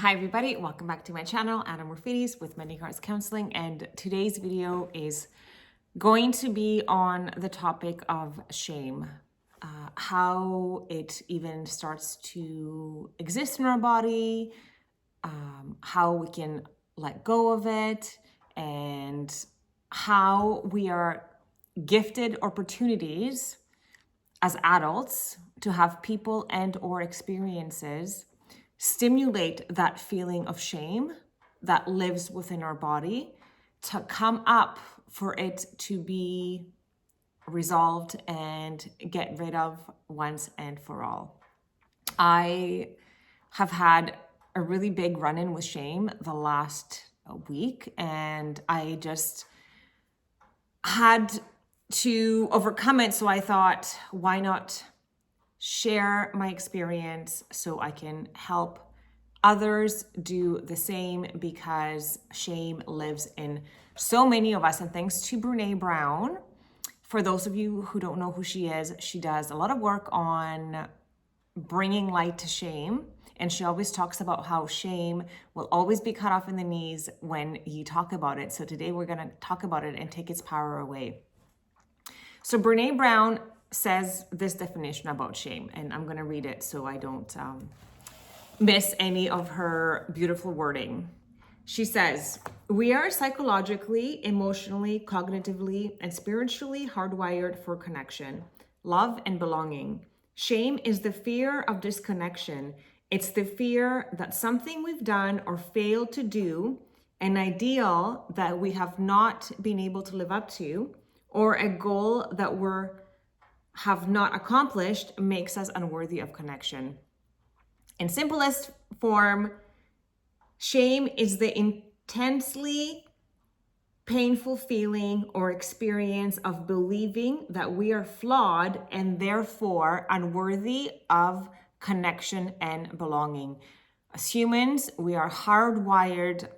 Hi everybody, welcome back to my channel, Anna Morfides with Many Cards Counseling, and today's video is going to be on the topic of shame, how it even starts to exist in our body, how we can let go of it, and how we are gifted opportunities as adults to have people and or experiences stimulate that feeling of shame that lives within our body to come up for it to be resolved and get rid of once and for all. I have had a really big run-in with shame the last week, and I just had to overcome it. So I thought, why not share my experience so I can help others do the same, because shame lives in so many of us. And thanks to Brene Brown, for those of you who don't know who she is, she does a lot of work on bringing light to shame. And she always talks about how shame will always be cut off in the knees when you talk about it. So today we're going to talk about it and take its power away. So Brene Brown says this definition about shame, and I'm going to read it so I don't miss any of her beautiful wording. She says, "We are psychologically, emotionally, cognitively, and spiritually hardwired for connection, love, and belonging. Shame is the fear of disconnection. It's the fear that something we've done or failed to do, an ideal that we have not been able to live up to, or a goal that have not accomplished makes us unworthy of connection. In simplest form, shame is the intensely painful feeling or experience of believing that we are flawed and therefore unworthy of connection and belonging. As humans, we are hardwired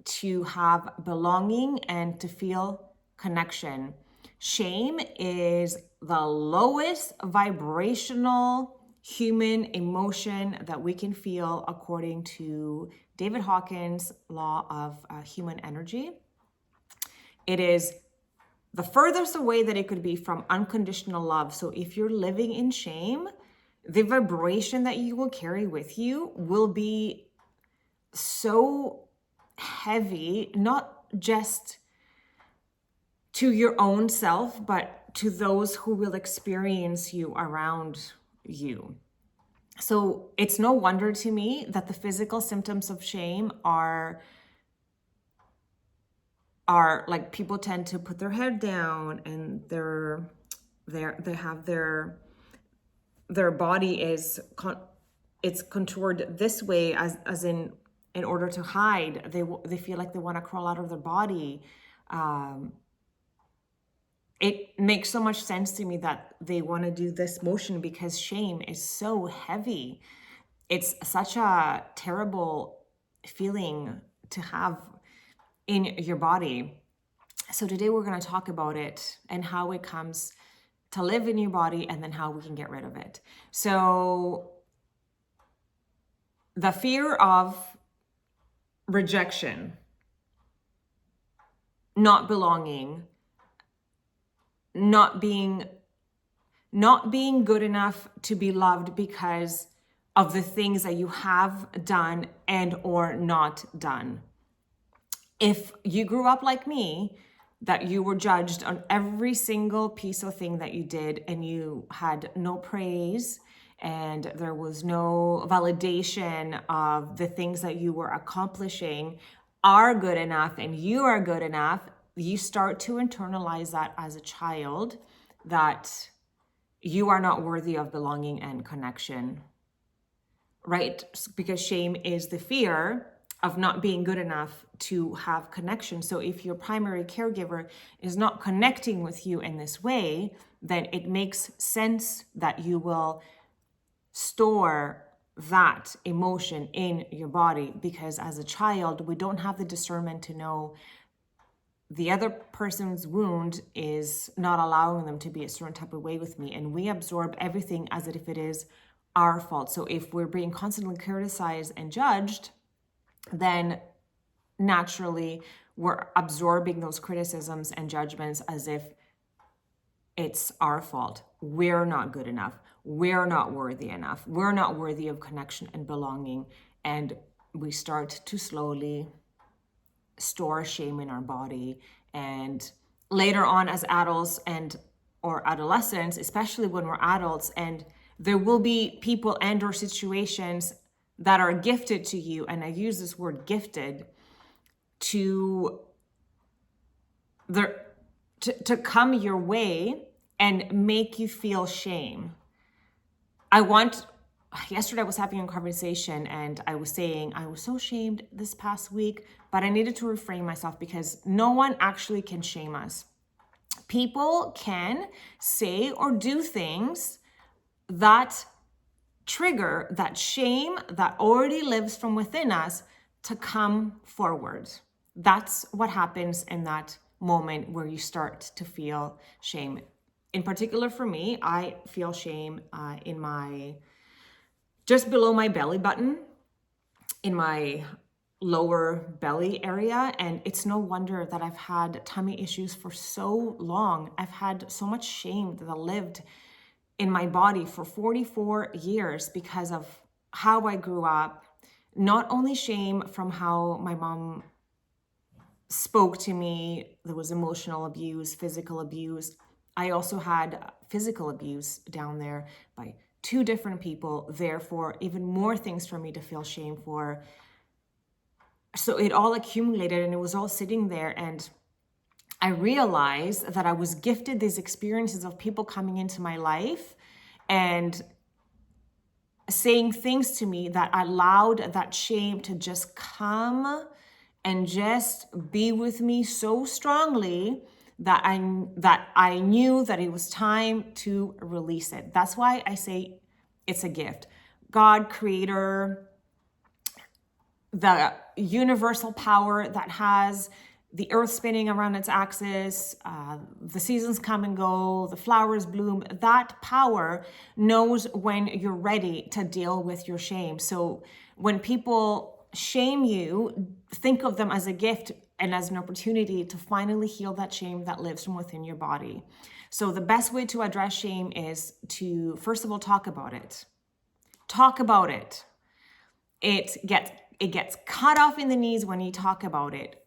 to have belonging and to feel connection. Shame is the lowest vibrational human emotion that we can feel according to David Hawkins' law of human energy. It is the furthest away that it could be from unconditional love. So if you're living in shame, the vibration that you will carry with you will be so heavy, not just to your own self, but to those who will experience you around you. So it's no wonder to me that the physical symptoms of shame are like, people tend to put their head down and they have their body is it's contoured this way as in order to hide. They feel like they want to crawl out of their body. It makes so much sense to me that they want to do this motion, because shame is so heavy. It's such a terrible feeling to have in your body. So today we're going to talk about it and how it comes to live in your body, and then how we can get rid of it. So the fear of rejection, not belonging, not being good enough to be loved because of the things that you have done and or not done. If you grew up like me, that you were judged on every single piece of thing that you did, and you had no praise and there was no validation of the things that you were accomplishing are good enough and you are good enough, you start to internalize that as a child, that you are not worthy of belonging and connection, right? Because shame is the fear of not being good enough to have connection. So if your primary caregiver is not connecting with you in this way, then it makes sense that you will store that emotion in your body, because as a child, we don't have the discernment to know the other person's wound is not allowing them to be a certain type of way with me, and we absorb everything as if it is our fault. So if we're being constantly criticized and judged, then naturally we're absorbing those criticisms and judgments as if it's our fault. We're not good enough. We're not worthy enough. We're not worthy of connection and belonging. And we start to slowly store shame in our body. And later on as adults and or adolescents, especially when we're adults, and there will be people and or situations that are gifted to you, and I use this word gifted, to come your way and make you feel shame. Yesterday I was having a conversation and I was saying I was so shamed this past week, but I needed to refrain myself because no one actually can shame us. People can say or do things that trigger that shame that already lives from within us to come forward. That's what happens in that moment where you start to feel shame. In particular for me, I feel shame in my, just below my belly button, in my lower belly area. And it's no wonder that I've had tummy issues for so long. I've had so much shame that I lived in my body for 44 years because of how I grew up. Not only shame from how my mom spoke to me, there was emotional abuse, physical abuse. I also had physical abuse down there by 2 different people, therefore even more things for me to feel shame for. So it all accumulated and it was all sitting there, and I realized that I was gifted these experiences of people coming into my life and saying things to me that allowed that shame to just come and just be with me so strongly that I knew that it was time to release it. That's why I say it's a gift. God, creator, the universal power that has the earth spinning around its axis, the seasons come and go, the flowers bloom, that power knows when you're ready to deal with your shame. So when people shame you, think of them as a gift and as an opportunity to finally heal that shame that lives from within your body. So the best way to address shame is to, first of all, talk about it. Talk about it. It gets cut off in the knees when you talk about it.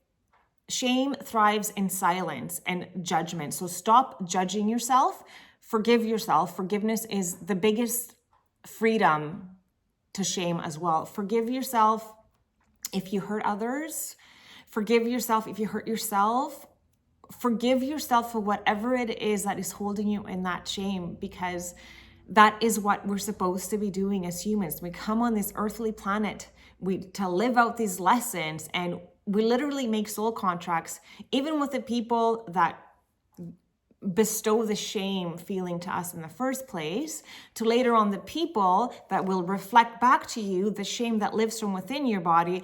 Shame thrives in silence and judgment. So stop judging yourself. Forgive yourself. Forgiveness is the biggest freedom to shame as well. Forgive yourself if you hurt others. Forgive yourself if you hurt yourself. Forgive yourself for whatever it is that is holding you in that shame, because that is what we're supposed to be doing as humans. We come on this earthly planet to live out these lessons, and we literally make soul contracts, even with the people that bestow the shame feeling to us in the first place, to later on the people that will reflect back to you the shame that lives from within your body.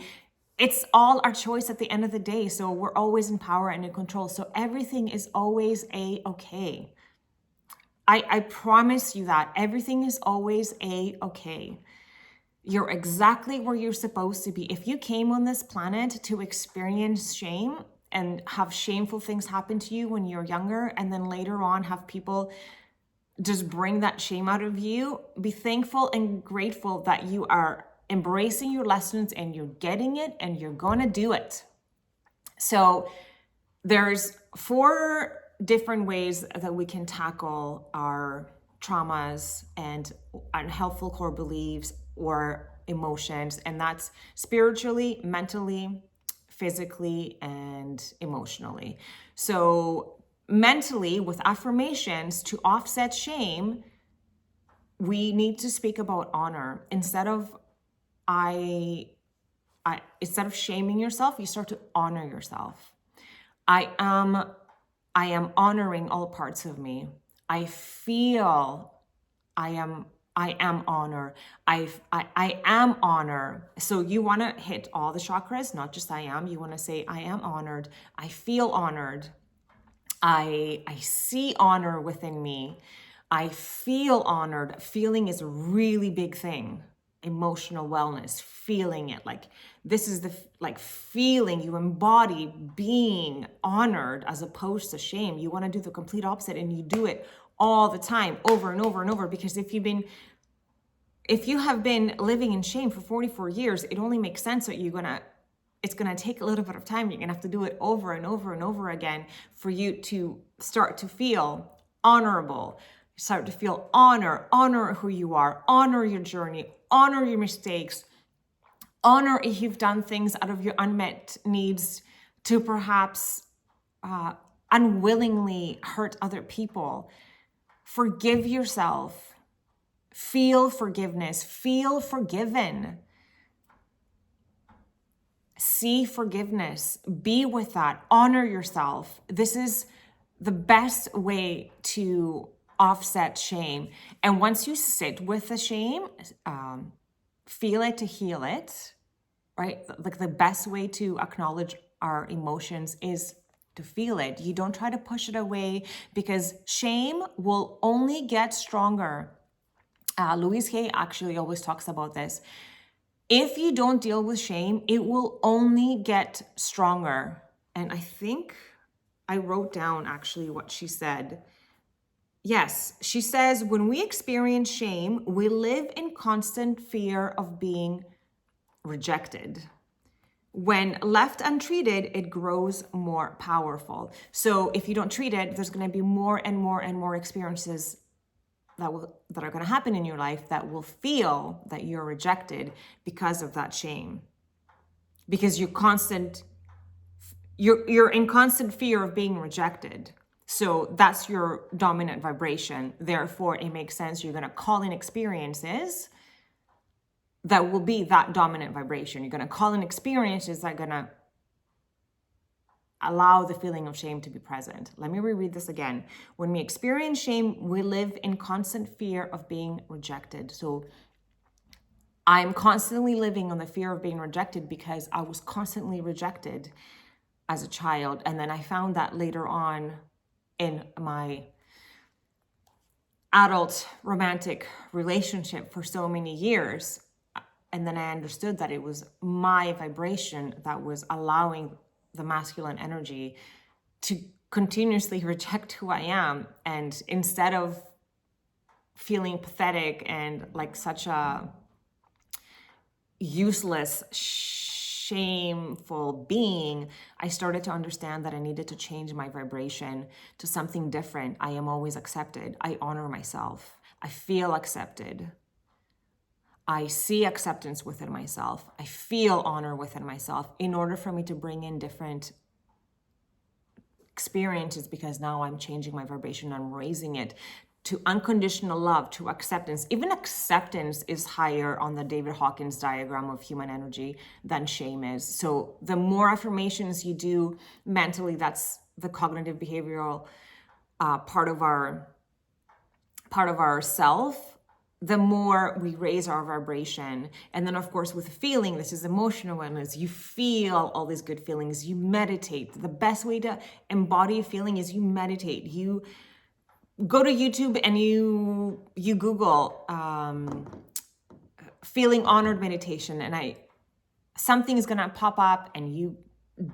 It's all our choice at the end of the day. So we're always in power and in control. So everything is always a-okay. I promise you that everything is always a-okay. You're exactly where you're supposed to be. If you came on this planet to experience shame and have shameful things happen to you when you're younger, and then later on have people just bring that shame out of you, be thankful and grateful that you are embracing your lessons and you're getting it and you're gonna do it. So there's 4 different ways that we can tackle our traumas and unhelpful core beliefs or emotions, and that's spiritually, mentally, physically, and emotionally. So mentally, with affirmations to offset shame, we need to speak about honor. Instead of instead of shaming yourself, you start to honor yourself. I am honoring all parts of me. I feel I am honor. I am honor. So you want to hit all the chakras, not just I am. You want to say I am honored. I feel honored. I see honor within me. I feel honored. Feeling is a really big thing. emotional wellness, feeling it. Like this is the like feeling you embody being honored as opposed to shame. You want to do the complete opposite, and you do it all the time, over and over and over. Because if you have been living in shame for 44 years, it only makes sense that it's gonna take a little bit of time. You're gonna have to do it over and over and over again for you to start to feel honorable, start to feel honor who you are, honor your journey, honor your mistakes, honor if you've done things out of your unmet needs to perhaps unwillingly hurt other people. Forgive yourself. Feel forgiveness. Feel forgiven. See forgiveness. Be with that. Honor yourself. This is the best way to offset shame. And once you sit with the shame, feel it to heal it, right? Like the best way to acknowledge our emotions is to feel it. You don't try to push it away, because shame will only get stronger. Louise Hay actually always talks about this. If you don't deal with shame, it will only get stronger. And I think I wrote down actually what she said. Yes, she says, when we experience shame, we live in constant fear of being rejected. When left untreated, it grows more powerful. So if you don't treat it, there's going to be more and more and more experiences that are going to happen in your life that will feel that you're rejected because of that shame. Because you're in constant fear of being rejected. So that's your dominant vibration. Therefore, it makes sense you're going to call in experiences that will be that dominant vibration. You're going to call in experiences that are going to allow the feeling of shame to be present. Let me reread this again. When we experience shame, we live in constant fear of being rejected. So I'm constantly living on the fear of being rejected because I was constantly rejected as a child. And then I found that later on in my adult romantic relationship for so many years. And then I understood that it was my vibration that was allowing the masculine energy to continuously reject who I am. And instead of feeling pathetic and like such a useless, shameful being, I started to understand that I needed to change my vibration to something different. I am always accepted. I honor myself. I feel accepted. I see acceptance within myself. I feel honor within myself in order for me to bring in different experiences, because now I'm changing my vibration. I'm raising it to unconditional love, to acceptance. Even acceptance is higher on the David Hawkins diagram of human energy than shame is. So the more affirmations you do mentally, that's the cognitive behavioral part of our self, the more we raise our vibration. And then of course with feeling, this is emotional awareness. You feel all these good feelings, you meditate. The best way to embody a feeling is you meditate. You go to YouTube and you Google feeling honored meditation, and something is gonna pop up, and you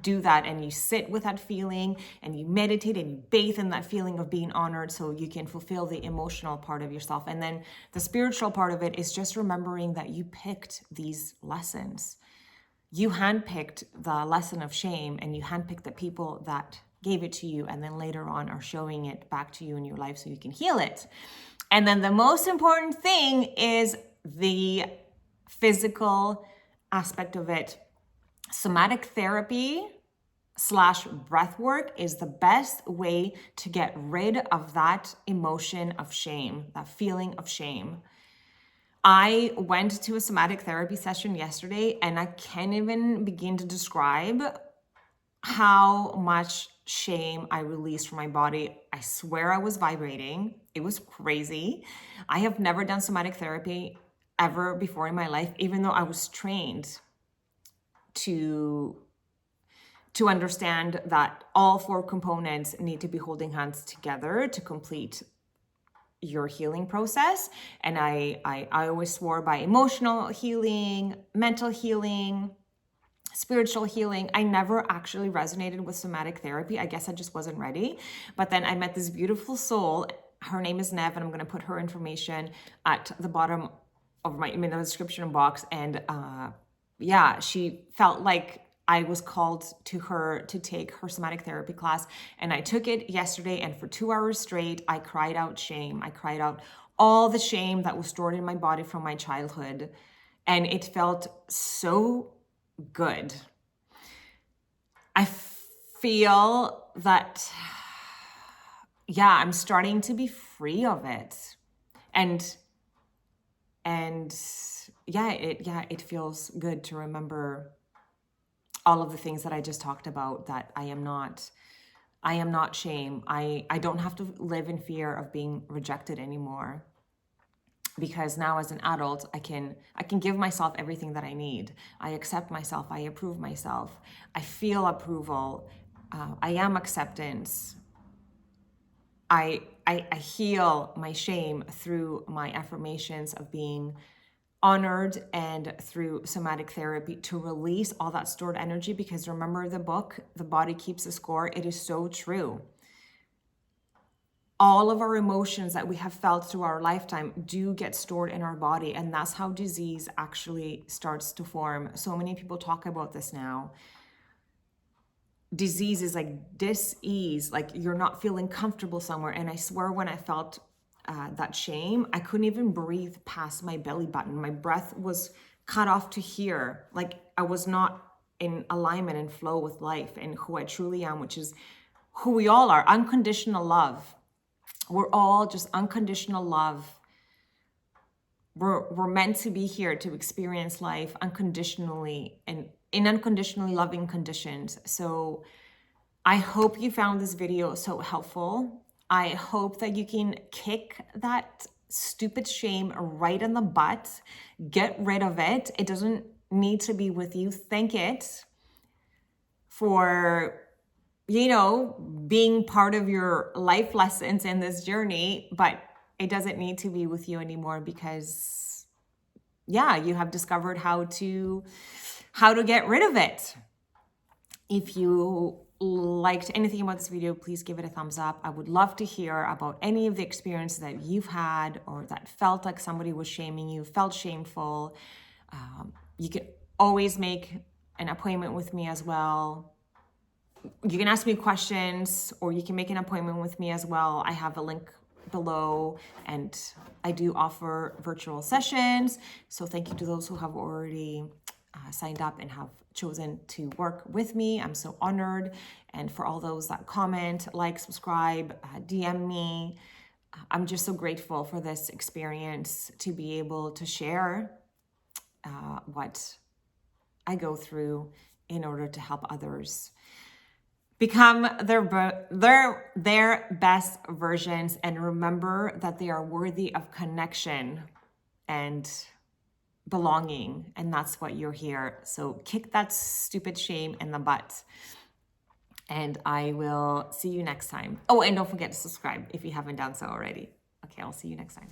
do that and you sit with that feeling and you meditate and you bathe in that feeling of being honored so you can fulfill the emotional part of yourself. And then the spiritual part of it is just remembering that you picked these lessons. You handpicked the lesson of shame, and you handpicked the people that gave it to you, and then later on are showing it back to you in your life so you can heal it. And then the most important thing is the physical aspect of it. Somatic therapy / breath work is the best way to get rid of that emotion of shame, that feeling of shame. I went to a somatic therapy session yesterday, and I can't even begin to describe how much shame I released from my body. I swear I was vibrating. It was crazy. I have never done somatic therapy ever before in my life, even though I was trained to understand that all 4 components need to be holding hands together to complete your healing process. And I always swore by emotional healing, mental healing, spiritual healing. I never actually resonated with somatic therapy. I guess I just wasn't ready. But then I met this beautiful soul. Her name is Nev, and I'm going to put her information at the bottom of in the description box. And yeah, she felt like I was called to her to take her somatic therapy class. And I took it yesterday, and for 2 hours straight, I cried out shame. I cried out all the shame that was stored in my body from my childhood. And it felt so good. I feel that, yeah, I'm starting to be free of it. And yeah, it feels good to remember all of the things that I just talked about, that I am not shame. I don't have to live in fear of being rejected anymore, because now as an adult, I can give myself everything that I need. I accept myself. I approve myself. I feel approval. I am acceptance. I heal my shame through my affirmations of being honored, and through somatic therapy to release all that stored energy. Because remember the book, The Body Keeps a Score? It is so true. All of our emotions that we have felt through our lifetime do get stored in our body, and that's how disease actually starts to form. So many people talk about this now. Disease is like dis-ease, like you're not feeling comfortable somewhere. And I swear, when I felt that shame, I couldn't even breathe past my belly button. My breath was cut off to here. Like I was not in alignment and flow with life and who I truly am, which is who we all are. Unconditional love. We're all just unconditional love. We're meant to be here to experience life unconditionally and in unconditionally loving conditions. So I hope you found this video so helpful. I hope that you can kick that stupid shame right in the butt. Get rid of it. It doesn't need to be with you. Thank it for, being part of your life lessons in this journey, but it doesn't need to be with you anymore, because yeah, you have discovered how to get rid of it. If you liked anything about this video, please give it a thumbs up. I would love to hear about any of the experiences that you've had, or that felt like somebody was shaming you, felt shameful. You can always make an appointment with me as well. You can ask me questions, or you can make an appointment with me as well. I have a link below, and I do offer virtual sessions. So thank you to those who have already signed up and have chosen to work with me. I'm so honored. And for all those that comment, like, subscribe, DM me, I'm just so grateful for this experience, to be able to share what I go through in order to help others become their best versions, and remember that they are worthy of connection and belonging, and that's what you're here. So kick that stupid shame in the butt, and I will see you next time. Oh, and don't forget to subscribe if you haven't done so already. Okay, I'll see you next time.